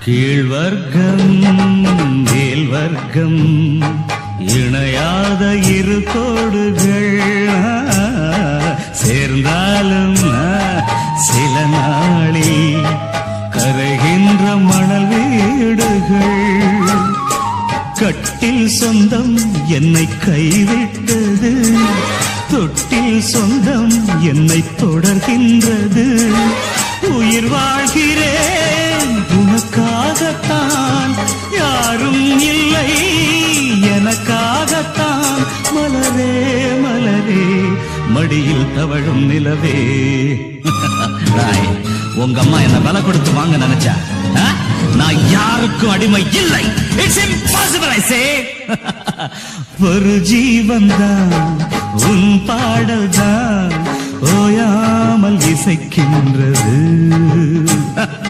கீழ்வர்க்கம் மேல் வர்க்கம் இணையாத இரு கோடுகள் சேர்ந்தாலும் சில நாளில் கரைகின்ற மணல் வீடுகள். கட்டில் சொந்தம் என்னை கைவிட்டது, தொட்டில் சொந்தம் என்னை தொடர்கின்றது. உயிர் வாழ்கிறேன் உனக்காகத்தான், யாரும் இல்லை எனக்காகத்தான். மலரே மலரே மடியில் தவழும் நிலவே. உங்க அம்மா என்ன விலை கொடுத்து வாங்க நினைச்சா, நான் யாருக்கும் அடிமை இல்லை. இட்ஸ் இம்பாசிபிள் ஐ சே. ஒரு ஜீவன் தான் உன் பாடல் தான் ஓயாமல் இசைக்கின்றது.